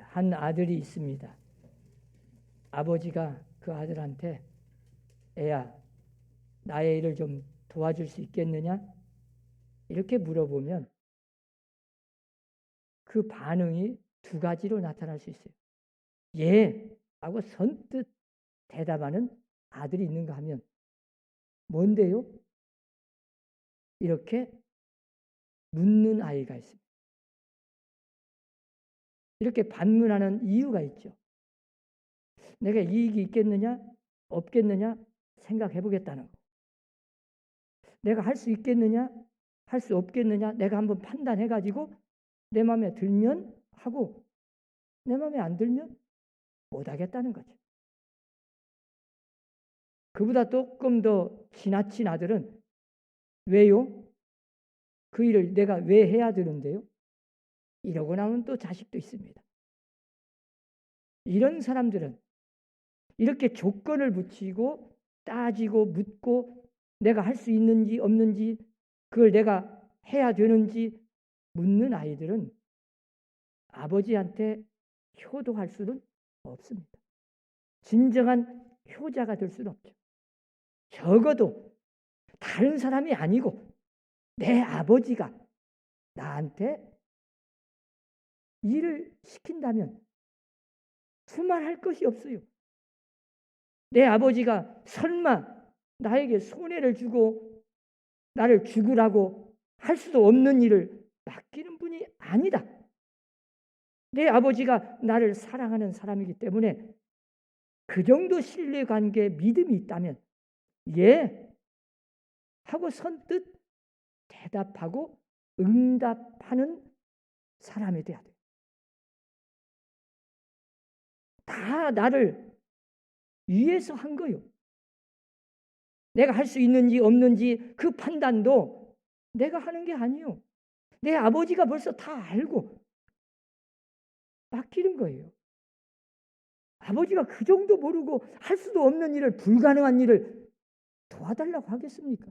한 아들이 있습니다. 아버지가 그 아들한테 애야, 나의 일을 좀 도와줄 수 있겠느냐? 이렇게 물어보면 그 반응이 두 가지로 나타날 수 있어요. 예 하고 선뜻 대답하는 아들이 있는가 하면 뭔데요? 이렇게 묻는 아이가 있습니다. 이렇게 반문하는 이유가 있죠. 내가 이익이 있겠느냐 없겠느냐 생각해 보겠다는 거. 내가 할 수 있겠느냐 할 수 없겠느냐 내가 한번 판단해 가지고 내 마음에 들면 하고 내 마음에 안 들면 못 하겠다는 거죠. 그보다 조금 더 지나친 아들은 왜요? 그 일을 내가 왜 해야 되는데요? 이러고 나면 또 자식도 있습니다. 이런 사람들은 이렇게 조건을 붙이고 따지고 묻고 내가 할 수 있는지 없는지 그걸 내가 해야 되는지 묻는 아이들은 아버지한테 효도할 수는 없습니다. 진정한 효자가 될 수는 없죠. 적어도 다른 사람이 아니고 내 아버지가 나한테 일을 시킨다면 두말할 것이 없어요. 내 아버지가 설마 나에게 손해를 주고 나를 죽으라고 할 수도 없는 일을 맡기는 분이 아니다. 내 아버지가 나를 사랑하는 사람이기 때문에 그 정도 신뢰관계 믿음이 있다면 예 하고 선뜻 대답하고 응답하는 사람이 돼야 돼요. 다 나를 위해서 한 거요. 내가 할 수 있는지 없는지 그 판단도 내가 하는 게 아니요. 내 아버지가 벌써 다 알고 맡기는 거예요. 아버지가 그 정도 모르고 할 수도 없는 일을 불가능한 일을 도와달라고 하겠습니까?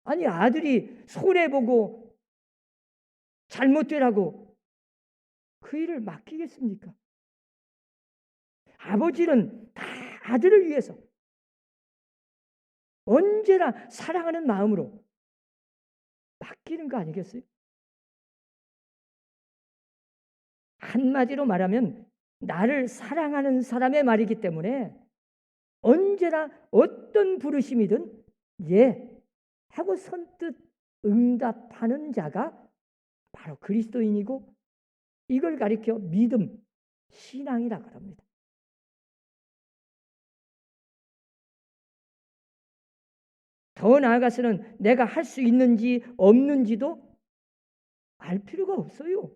아니 아들이 손해보고 잘못되라고 그 일을 맡기겠습니까? 아버지는 다 아들을 위해서 언제나 사랑하는 마음으로 맡기는 거 아니겠어요? 한마디로 말하면 나를 사랑하는 사람의 말이기 때문에 언제나 어떤 부르심이든 예 하고 선뜻 응답하는 자가 바로 그리스도인이고 이걸 가리켜 믿음, 신앙이라고 합니다. 더 나아가서는 내가 할 수 있는지 없는지도 알 필요가 없어요.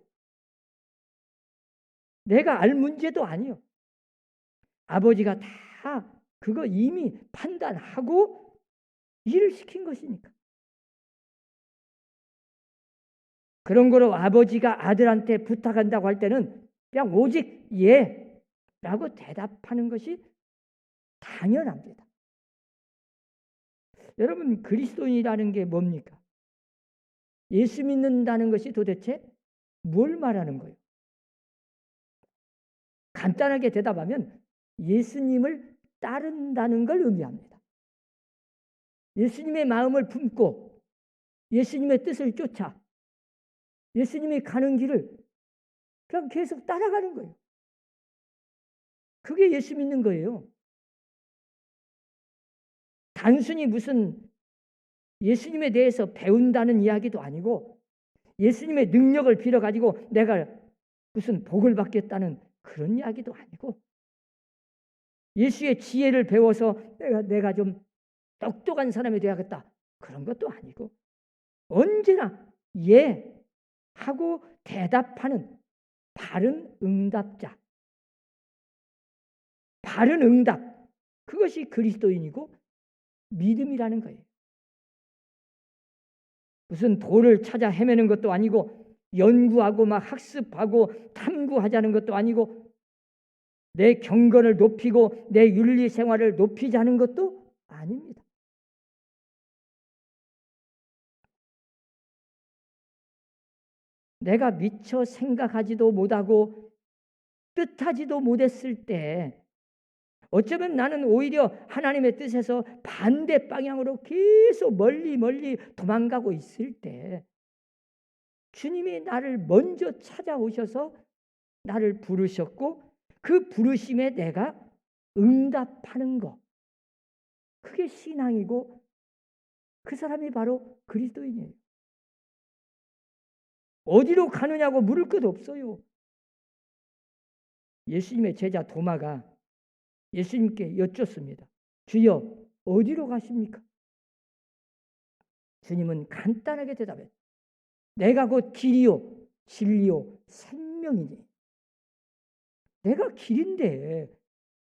내가 알 문제도 아니요. 아버지가 다 그거 이미 판단하고 일을 시킨 것이니까. 그런 거로 아버지가 아들한테 부탁한다고 할 때는 그냥 오직 예라고 대답하는 것이 당연합니다. 여러분 그리스도인이라는 게 뭡니까? 예수 믿는다는 것이 도대체 뭘 말하는 거예요? 간단하게 대답하면 예수님을 따른다는 걸 의미합니다. 예수님의 마음을 품고 예수님의 뜻을 쫓아 예수님이 가는 길을 그냥 계속 따라가는 거예요. 그게 예수 믿는 거예요. 단순히 무슨 예수님에 대해서 배운다는 이야기도 아니고 예수님의 능력을 빌어가지고 내가 무슨 복을 받겠다는 그런 이야기도 아니고 예수의 지혜를 배워서 내가 좀 똑똑한 사람이 되어야겠다 그런 것도 아니고 언제나 예 하고 대답하는 바른 응답자, 바른 응답 그것이 그리스도인이고 믿음이라는 거예요. 무슨 도를 찾아 헤매는 것도 아니고 연구하고 막 학습하고 탐구하자는 것도 아니고 내 경건을 높이고 내 윤리 생활을 높이자는 것도 아닙니다. 내가 미처 생각하지도 못하고 뜻하지도 못했을 때 어쩌면 나는 오히려 하나님의 뜻에서 반대 방향으로 계속 멀리 도망가고 있을 때 주님이 나를 먼저 찾아오셔서 나를 부르셨고 그 부르심에 내가 응답하는 것, 그게 신앙이고 그 사람이 바로 그리스도인이에요. 어디로 가느냐고 물을 것 없어요. 예수님의 제자 도마가 예수님께 여쭙습니다. 주여, 어디로 가십니까? 주님은 간단하게 대답해요. 내가 곧 길이요 진리요 생명이니. 내가 길인데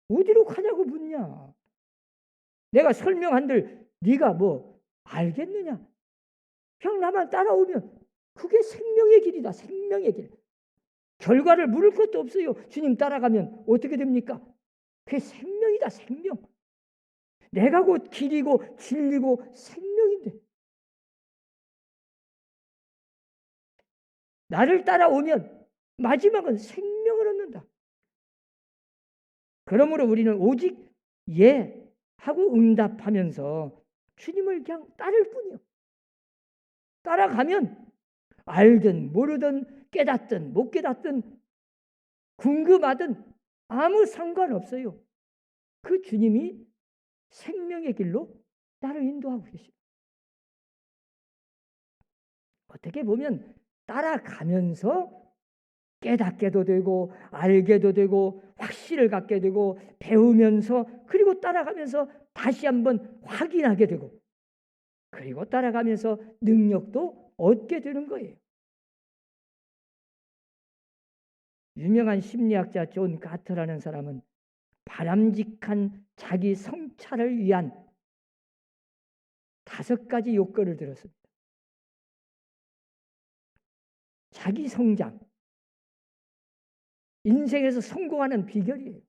어디로 가냐고 묻냐. 내가 설명한들 네가 뭐 알겠느냐. 그냥 나만 따라오면 그게 생명의 길이다. 생명의 길. 결과를 물을 것도 없어요. 주님 따라가면 어떻게 됩니까? 그게 생명이다. 생명. 내가 곧 길이고 진리고 생명인데 나를 따라오면 마지막은 생명을 얻는다. 그러므로 우리는 오직 예 하고 응답하면서 주님을 그냥 따를 뿐이요. 따라가면 알든 모르든 깨닫든 못 깨닫든 궁금하든 아무 상관없어요. 그 주님이 생명의 길로 나를 인도하고 계십니다. 어떻게 보면 따라가면서 깨닫게도 되고 알게도 되고 확신을 갖게 되고 배우면서 그리고 따라가면서 다시 한번 확인하게 되고 그리고 따라가면서 능력도 얻게 되는 거예요. 유명한 심리학자 존 가트라는 사람은 바람직한 자기 성찰을 위한 5가지 요건을 들었습니다. 자기 성장, 인생에서 성공하는 비결이에요.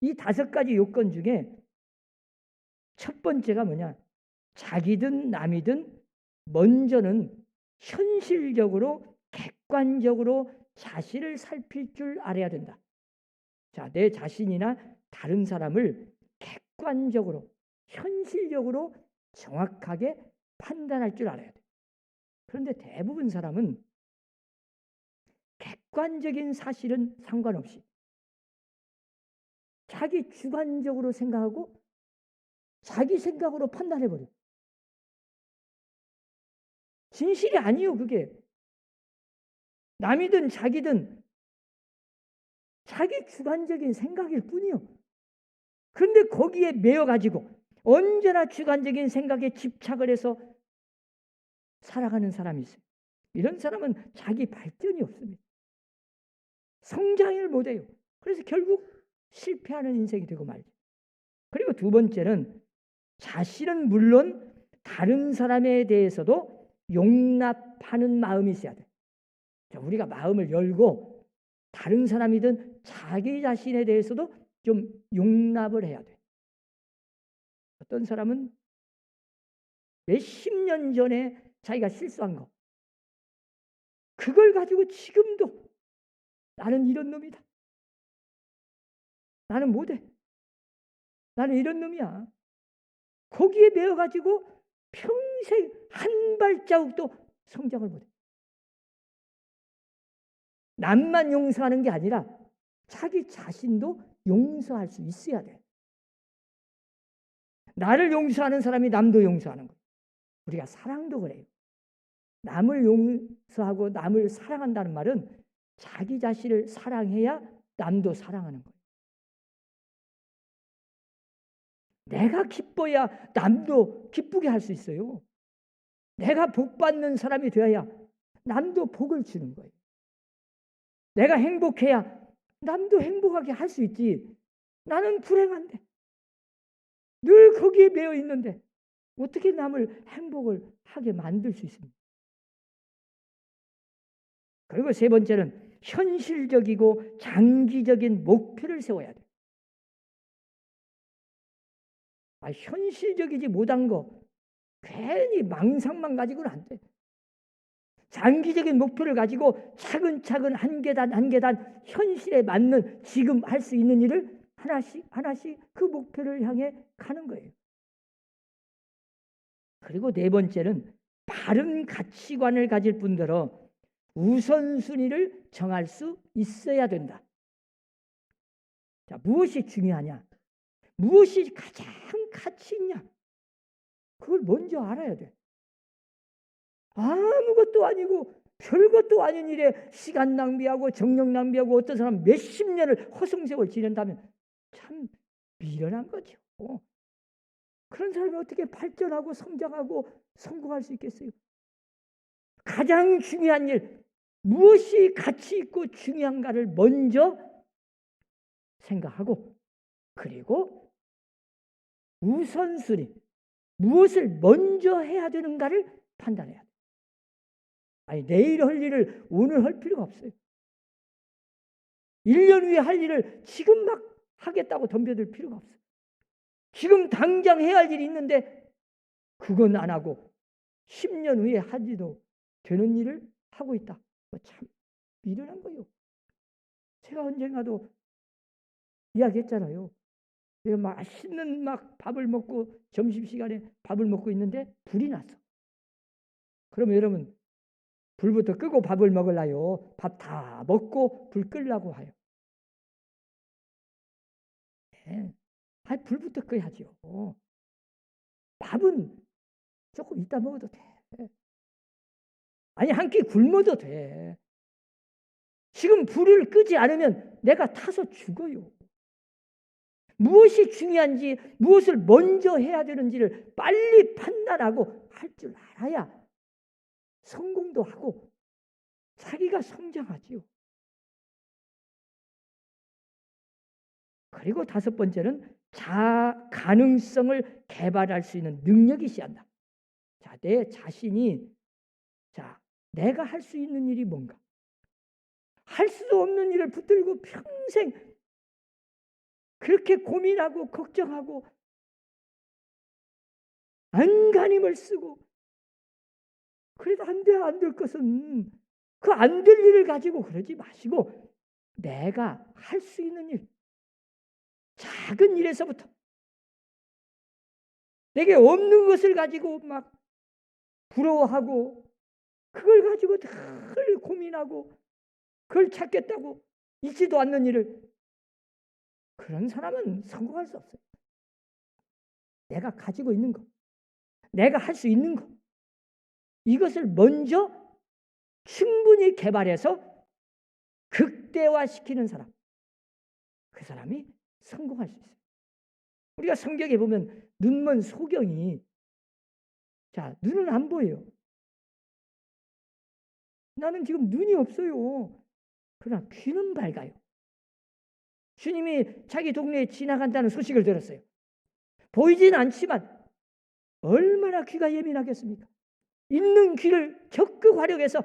이 5가지 요건 중에 첫 번째가 뭐냐? 자기든 남이든 먼저는 현실적으로 객관적으로 자신을 살필 줄 알아야 된다. 자, 내 자신이나 다른 사람을 객관적으로 현실적으로 정확하게 판단할 줄 알아야 돼. 그런데 대부분 사람은 객관적인 사실은 상관없이 자기 주관적으로 생각하고 자기 생각으로 판단해버려. 진실이 아니요, 그게. 남이든 자기든 자기 주관적인 생각일 뿐이요. 그런데 거기에 매여가지고 언제나 주관적인 생각에 집착을 해서 살아가는 사람이 있어요. 이런 사람은 자기 발전이 없습니다. 성장을 못해요. 그래서 결국 실패하는 인생이 되고 말죠. 그리고 두 번째는 자신은 물론 다른 사람에 대해서도 용납하는 마음이 있어야 돼. 우리가 마음을 열고 다른 사람이든 자기 자신에 대해서도 좀 용납을 해야 돼. 어떤 사람은 몇십 년 전에 자기가 실수한 거 그걸 가지고 지금도 나는 이런 놈이다. 나는 못해. 나는 이런 놈이야. 거기에 매여가지고 평생 한 발자국도 성장을 못해. 남만 용서하는 게 아니라 자기 자신도 용서할 수 있어야 돼. 나를 용서하는 사람이 남도 용서하는 거예요. 우리가 사랑도 그래요. 남을 용서하고 남을 사랑한다는 말은 자기 자신을 사랑해야 남도 사랑하는 거예요. 내가 기뻐야 남도 기쁘게 할 수 있어요. 내가 복 받는 사람이 되어야 남도 복을 주는 거예요. 내가 행복해야 남도 행복하게 할 수 있지. 나는 불행한데 늘 거기에 매여 있는데 어떻게 남을 행복을 하게 만들 수 있습니까? 그리고 세 번째는 현실적이고 장기적인 목표를 세워야 돼. 현실적이지 못한 거 괜히 망상만 가지고는 안 돼. 장기적인 목표를 가지고 차근차근 한 계단 한 계단 현실에 맞는 지금 할 수 있는 일을 하나씩 하나씩 그 목표를 향해 가는 거예요. 그리고 네 번째는 바른 가치관을 가질 뿐더러 우선순위를 정할 수 있어야 된다. 자, 무엇이 중요하냐? 무엇이 가장 가치 있냐? 그걸 먼저 알아야 돼. 아무것도 아니고 별것도 아닌 일에 시간 낭비하고 정력 낭비하고 어떤 사람 몇십 년을 허송세월 지낸다면 참 미련한 거죠. 그런 사람이 어떻게 발전하고 성장하고 성공할 수 있겠어요? 가장 중요한 일, 무엇이 가치 있고 중요한가를 먼저 생각하고, 그리고 우선순위, 무엇을 먼저 해야 되는가를 판단해야 돼요. 아니, 내일 할 일을 오늘 할 필요가 없어요. 1년 후에 할 일을 지금 막 하겠다고 덤벼들 필요가 없어요. 지금 당장 해야 할 일이 있는데 그건 안 하고 10년 후에 하지도 되는 일을 하고 있다. 참 미련한 거예요. 제가 언젠가도 이야기했잖아요. 제가 맛있는 밥을 먹고 점심시간에 밥을 먹고 있는데 불이 났어. 그러면 여러분 불부터 끄고 밥을 먹으려요? 밥 다 먹고 불 끄려고 해요. 네. 불부터 꺼야죠. 밥은 조금 이따 먹어도 돼. 아니, 한 끼 굶어도 돼. 지금 불을 끄지 않으면 내가 타서 죽어요. 무엇이 중요한지, 무엇을 먼저 해야 되는지를 빨리 판단하고 할 줄 알아야 성공도 하고 자기가 성장하지요. 그리고 다섯 번째는 자아 가능성을 개발할 수 있는 능력이 있어야 한다. 자, 내 자신이 내가 할 수 있는 일이 뭔가? 할 수도 없는 일을 붙들고 평생 그렇게 고민하고 걱정하고 안간힘을 쓰고 그래도 안 될 것은 그 안 될 일을 가지고 그러지 마시고 내가 할 수 있는 일, 작은 일에서부터 내게 없는 것을 가지고 막 부러워하고 그걸 가지고 늘 고민하고 그걸 찾겠다고 있지도 않는 일을, 그런 사람은 성공할 수 없어요. 내가 가지고 있는 것, 내가 할 수 있는 것, 이것을 먼저 충분히 개발해서 극대화시키는 사람, 그 사람이 성공할 수 있어요. 우리가 성경에 보면 눈먼 소경이, 눈은 안 보여요. 나는 지금 눈이 없어요. 그러나 귀는 밝아요. 주님이 자기 동네에 지나간다는 소식을 들었어요. 보이진 않지만 얼마나 귀가 예민하겠습니까? 있는 귀를 적극 활용해서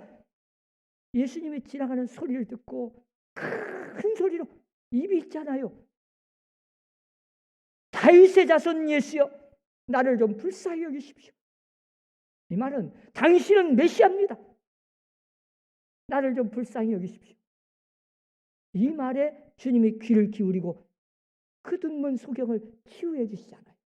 예수님이 지나가는 소리를 듣고 큰 소리로, 입이 있잖아요. 다윗의 자손 예수여, 나를 좀 불쌍히 여기십시오. 이 말은 당신은 메시아입니다. 나를 좀 불쌍히 여기십시오. 이 말에 주님이 귀를 기울이고 그 눈먼 소경을 치유해 주시잖아요.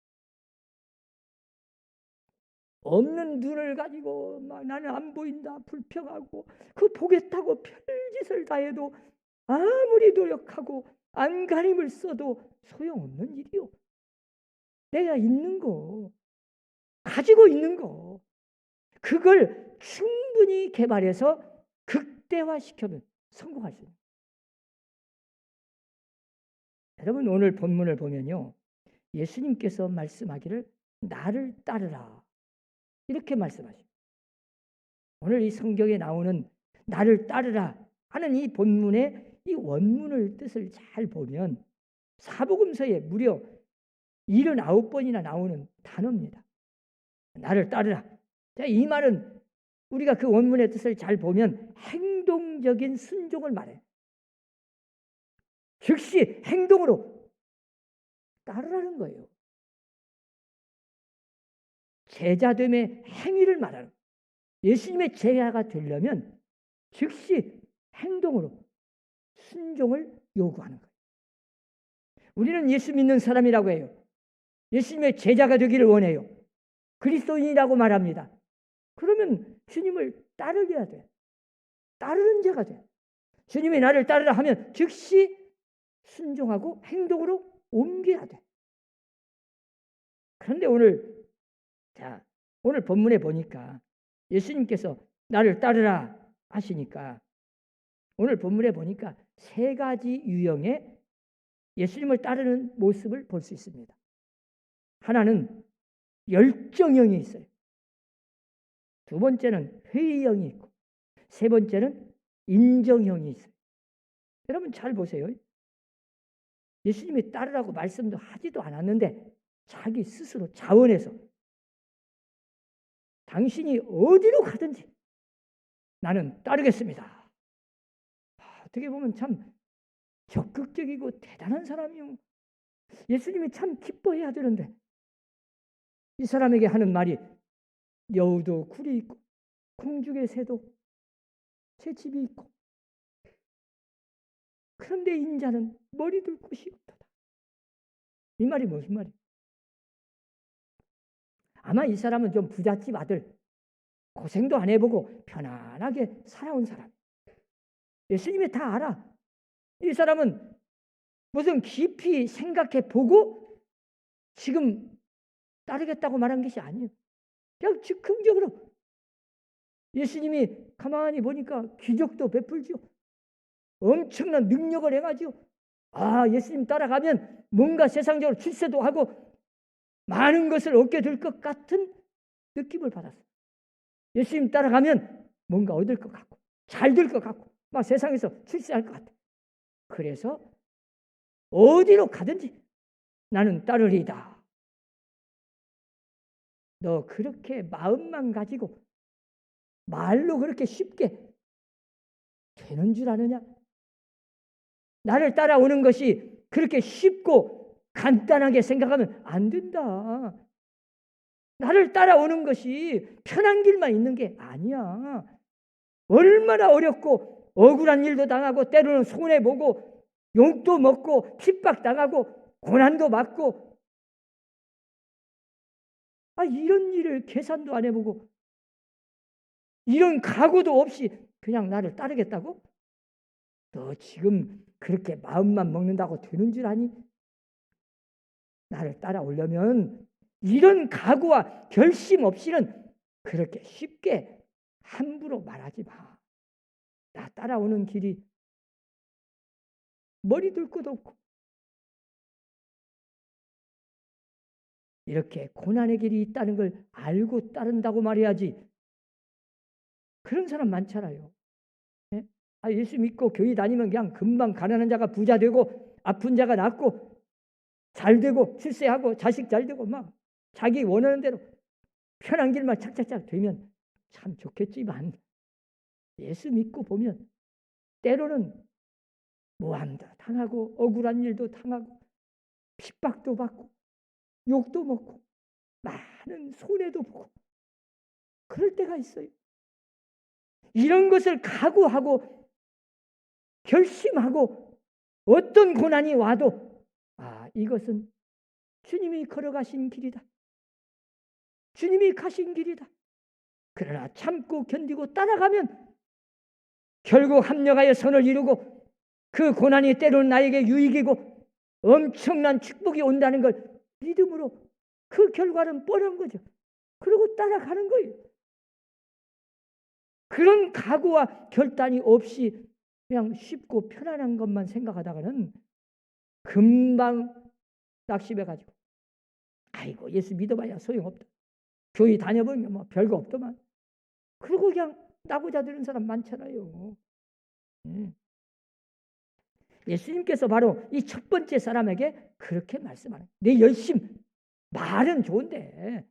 없는 눈을 가지고 나는 안 보인다 불평하고 그 보겠다고 별짓을 다 해도 아무리 노력하고 안간힘을 써도 소용없는 일이요. 내가 있는 거, 가지고 있는 거, 그걸 충분히 개발해서 극대화시켜면 성공할 수 있는. 여러분, 오늘 본문을 보면요, 예수님께서 말씀하기를 나를 따르라 이렇게 말씀하십니다. 오늘 이 성경에 나오는 나를 따르라 하는 이 본문의 이 원문을 뜻을 잘 보면 사복음서에 무려 79번이나 나오는 단어입니다. 나를 따르라. 자, 이 말은 우리가 그 원문의 뜻을 잘 보면 행동적인 순종을 말해요. 즉시 행동으로 따르라는 거예요. 제자됨의 행위를 말하는 거예요. 예수님의 제자가 되려면 즉시 행동으로 순종을 요구하는 거예요. 우리는 예수 믿는 사람이라고 해요. 예수님의 제자가 되기를 원해요. 그리스도인이라고 말합니다. 그러면 주님을 따르려야 돼. 따르는 자가 돼. 주님이 나를 따르라 하면 즉시 순종하고 행동으로 옮겨야 돼. 그런데 오늘 본문에 보니까 예수님께서 나를 따르라 하시니까 오늘 본문에 보니까 세 가지 유형의 예수님을 따르는 모습을 볼 수 있습니다. 하나는 열정형이 있어요. 두 번째는 회의형이 있고 세 번째는 인정형이 있어요. 여러분 잘 보세요. 예수님이 따르라고 말씀도 하지도 않았는데 자기 스스로 자원해서 당신이 어디로 가든지 나는 따르겠습니다. 어떻게 보면 참 적극적이고 대단한 사람이요. 예수님이 참 기뻐해야 되는데 이 사람에게 하는 말이 여우도 굴이 있고 공중의 새도 새집이 있고 그런데 인자는 머리 둘 곳이 없도다. 이 말이 무슨 말이에요? 아마 이 사람은 좀 부잣집 아들, 고생도 안 해보고 편안하게 살아온 사람. 예수님이 다 알아. 이 사람은 무슨 깊이 생각해 보고 지금 따르겠다고 말한 것이 아니에요. 그냥 즉흥적으로 예수님이 가만히 보니까 기적도 베풀죠. 엄청난 능력을 행하죠. 예수님 따라가면 뭔가 세상적으로 출세도 하고 많은 것을 얻게 될 것 같은 느낌을 받았어요. 예수님 따라가면 뭔가 얻을 것 같고 잘 될 것 같고 막 세상에서 출세할 것 같아. 그래서 어디로 가든지 나는 따르리이다. 너 그렇게 마음만 가지고 말로 그렇게 쉽게 되는 줄 아느냐? 나를 따라오는 것이 그렇게 쉽고 간단하게 생각하면 안 된다. 나를 따라오는 것이 편한 길만 있는 게 아니야. 얼마나 어렵고 억울한 일도 당하고 때로는 손해보고 욕도 먹고 핍박당하고 고난도 받고 이런 일을 계산도 안 해보고 이런 각오도 없이 그냥 나를 따르겠다고? 너 지금 그렇게 마음만 먹는다고 되는 줄 아니? 나를 따라오려면 이런 각오와 결심 없이는 그렇게 쉽게 함부로 말하지 마. 나 따라오는 길이 머리 둘 곳 없고 이렇게 고난의 길이 있다는 걸 알고 따른다고 말해야지. 그런 사람 많잖아요. 예수 믿고 교회 다니면 그냥 금방 가난한 자가 부자 되고 아픈 자가 낫고 잘 되고 출세하고 자식 잘 되고 막 자기 원하는 대로 편한 길만 착착착 되면 참 좋겠지만 예수 믿고 보면 때로는 모함도 당하고 억울한 일도 당하고 핍박도 받고 욕도 먹고 많은 손해도 보고 그럴 때가 있어요. 이런 것을 각오하고 결심하고 어떤 고난이 와도 이것은 주님이 걸어가신 길이다. 주님이 가신 길이다. 그러나 참고 견디고 따라가면 결국 합력하여 선을 이루고 그 고난이 때로는 나에게 유익이고 엄청난 축복이 온다는 걸 믿음으로 그 결과는 뻔한 거죠. 그리고 따라가는 거예요. 그런 각오와 결단이 없이 그냥 쉽고 편안한 것만 생각하다가는 금방 낙심해가지고 아이고 예수 믿어봐야 소용없다. 교회 다녀보면 뭐 별거 없더만. 그리고 그냥 나고자 드는 사람 많잖아요. 예수님께서 바로 이 첫 번째 사람에게 그렇게 말씀하는 내 열심 말은 좋은데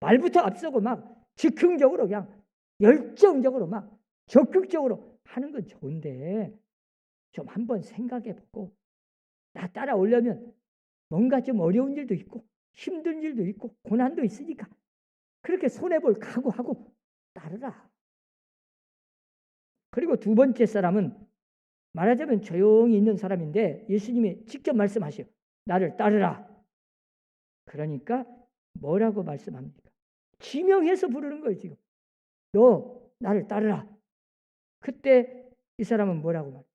말부터 앞서고 막 즉흥적으로 그냥 열정적으로 막 적극적으로 하는 건 좋은데 좀 한번 생각해보고 나 따라오려면 뭔가 좀 어려운 일도 있고 힘든 일도 있고 고난도 있으니까 그렇게 손해볼 각오하고 따르라. 그리고 두 번째 사람은 말하자면 조용히 있는 사람인데 예수님이 직접 말씀하셔요. 나를 따르라. 그러니까 뭐라고 말씀합니까? 지명해서 부르는 거예요. 지금 너 나를 따르라. 그때 이 사람은 뭐라고 말해요?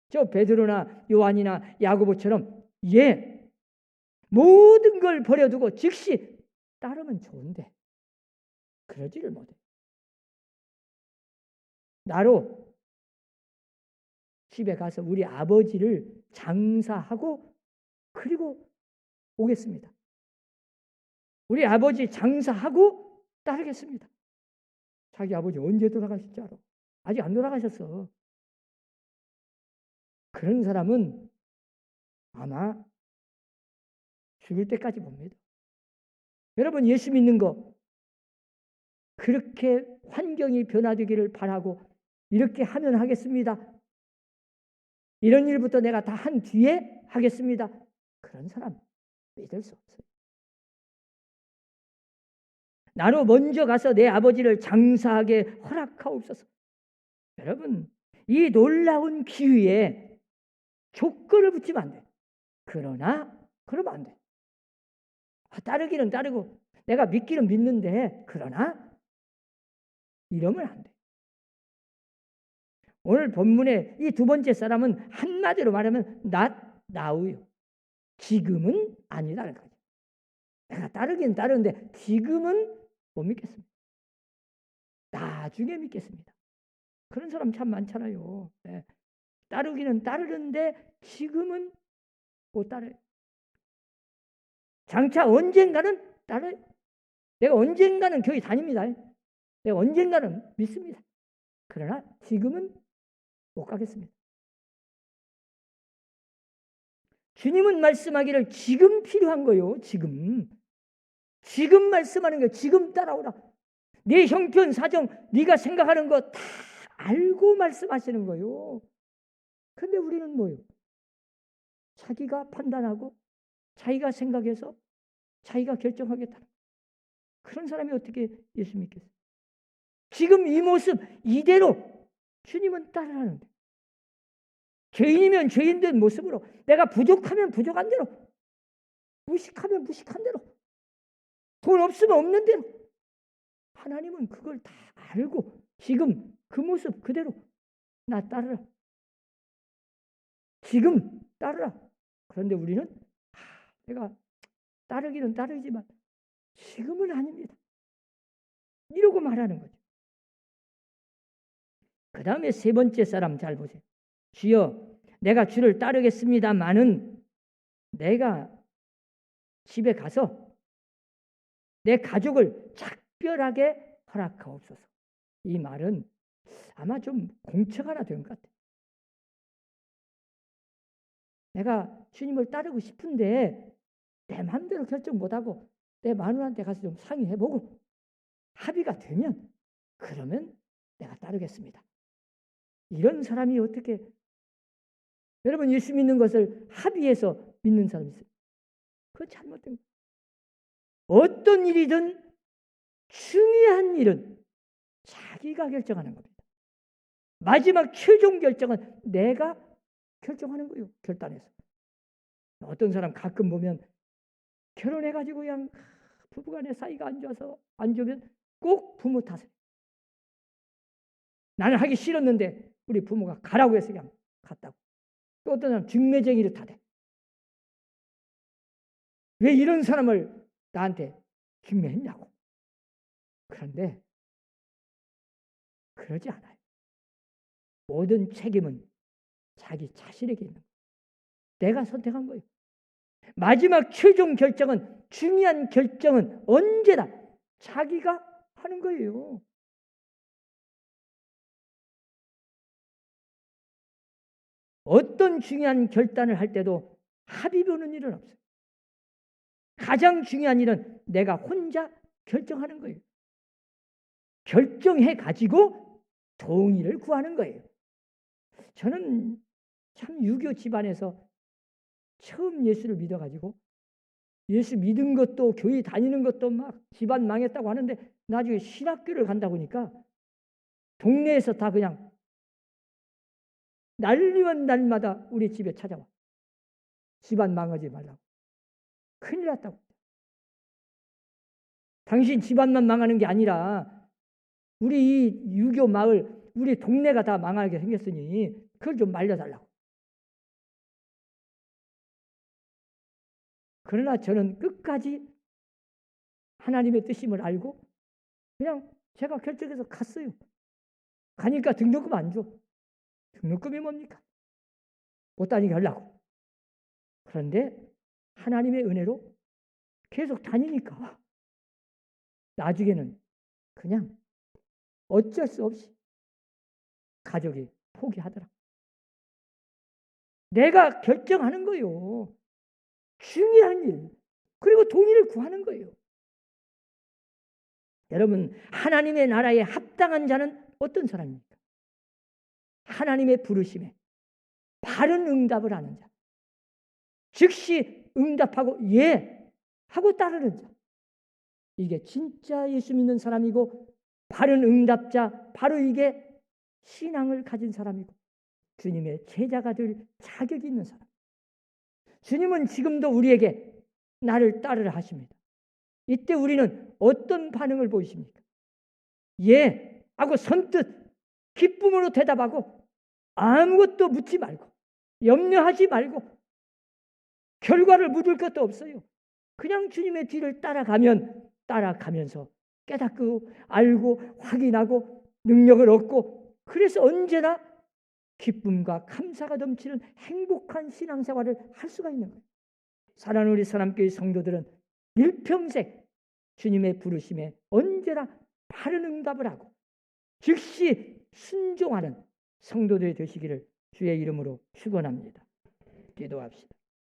저 베드로나 요한이나 야고보처럼 예, 모든 걸 버려두고 즉시 따르면 좋은데 그러지를 못해. 나로 집에 가서 우리 아버지를 장사하고 그리고 오겠습니다. 우리 아버지 장사하고 따르겠습니다. 자기 아버지 언제 돌아가실 줄 알아? 아직 안 돌아가셨어. 그런 사람은 아마 죽을 때까지 봅니다. 여러분 예수 믿는 거 그렇게 환경이 변화되기를 바라고 이렇게 하면 하겠습니다. 이런 일부터 내가 다 한 뒤에 하겠습니다. 그런 사람 믿을 수 없어요. 나로 먼저 가서 내 아버지를 장사하게 허락하옵소서. 여러분 이 놀라운 기회에 조건을 붙이면 안 돼. 그러면 안 돼. 따르기는 따르고 내가 믿기는 믿는데 그러나 이러면 안 돼. 오늘 본문의 이 두 번째 사람은 한마디로 말하면 not now요. 지금은 아니다는 거죠. 내가 따르긴 따르는데 지금은 못 믿겠습니다. 나중에 믿겠습니다. 그런 사람 참 많잖아요. 네. 따르기는 따르는데 지금은 못 따라요. 장차 언젠가는 따라요. 내가 언젠가는 교회 다닙니다. 내가 언젠가는 믿습니다. 그러나 지금은 못 가겠습니다. 주님은 말씀하기를 지금 필요한 거요. 지금 말씀하는 거예요. 지금 따라오라. 내 형편 사정 네가 생각하는 거 다 알고 말씀하시는 거예요. 근데 우리는 뭐예요? 자기가 판단하고 자기가 생각해서 자기가 결정하겠다. 그런 사람이 어떻게 예수 믿겠어요? 지금 이 모습 이대로 주님은 따르라는데 죄인이면 죄인된 모습으로 내가 부족하면 부족한 대로 무식하면 무식한 대로 돈 없으면 없는 대로 하나님은 그걸 다 알고 지금 그 모습 그대로 나 따르라. 지금 따르라. 그런데 우리는 내가 따르기는 따르지만 지금은 아닙니다. 이러고 말하는 거죠. 그 다음에 세 번째 사람 잘 보세요. 주여 내가 주를 따르겠습니다마는 내가 집에 가서 내 가족을 작별하게 허락하옵소서. 이 말은 아마 좀 공책 하나 된 것 같아요. 내가 주님을 따르고 싶은데 내 마음대로 결정 못하고 내 마누라한테 가서 좀 상의해보고 합의가 되면 그러면 내가 따르겠습니다. 이런 사람이 어떻게 여러분 예수 믿는 것을 합의해서 믿는 사람이 있어요. 그건 잘못된 거예요. 어떤 일이든 중요한 일은 자기가 결정하는 겁니다. 마지막 최종 결정은 내가 결정하는 거예요. 결단해서. 어떤 사람 가끔 보면 결혼해가지고 그냥 부부간의 사이가 안 좋아서 안 좋으면 꼭 부모 탓을. 나는 하기 싫었는데 우리 부모가 가라고 해서 그냥 갔다고. 또 어떤 사람 중매쟁이를 탓해. 왜 이런 사람을 나한테 중매했냐고. 그런데 그러지 않아요. 모든 책임은 자기 자신에게 있는 거예요. 내가 선택한 거예요. 마지막 최종 결정은 중요한 결정은 언제나 자기가 하는 거예요. 어떤 중요한 결단을 할 때도 합의 보는 일은 없어요. 가장 중요한 일은 내가 혼자 결정하는 거예요. 결정해 가지고 동의를 구하는 거예요. 저는 참 유교 집안에서 처음 예수를 믿어가지고 예수 믿은 것도 교회 다니는 것도 막 집안 망했다고 하는데 나중에 신학교를 간다 보니까 동네에서 다 그냥 날리면 날마다 우리 집에 찾아와. 집안 망하지 말라고. 큰일 났다고. 당신 집안만 망하는 게 아니라 우리 이 유교 마을, 우리 동네가 다 망하게 생겼으니 그걸 좀 말려달라고. 그러나 저는 끝까지 하나님의 뜻임을 알고 그냥 제가 결정해서 갔어요. 가니까 등록금 안 줘. 등록금이 뭡니까? 못 다니게 하려고. 그런데 하나님의 은혜로 계속 다니니까 나중에는 그냥 어쩔 수 없이 가족이 포기하더라. 내가 결정하는 거요. 중요한 일. 그리고 동의를 구하는 거예요. 여러분, 하나님의 나라에 합당한 자는 어떤 사람입니까? 하나님의 부르심에 바른 응답을 하는 자. 즉시 응답하고 예 하고 따르는 자. 이게 진짜 예수 믿는 사람이고 바른 응답자, 바로 이게 신앙을 가진 사람이고 주님의 제자가 될 자격이 있는 사람. 주님은 지금도 우리에게 나를 따르라 하십니다. 이때 우리는 어떤 반응을 보이십니까? 예 하고 선뜻 기쁨으로 대답하고 아무것도 묻지 말고 염려하지 말고 결과를 묻을 것도 없어요. 그냥 주님의 뒤를 따라가면서 깨닫고 알고 확인하고 능력을 얻고 그래서 언제나 기쁨과 감사가 넘치는 행복한 신앙생활을 할 수가 있는 거예요. 사랑하는 우리 사람교회 성도들은 일평생 주님의 부르심에 언제나 바른 응답을 하고 즉시 순종하는 성도들이 되시기를 주의 이름으로 축원합니다. 기도합시다.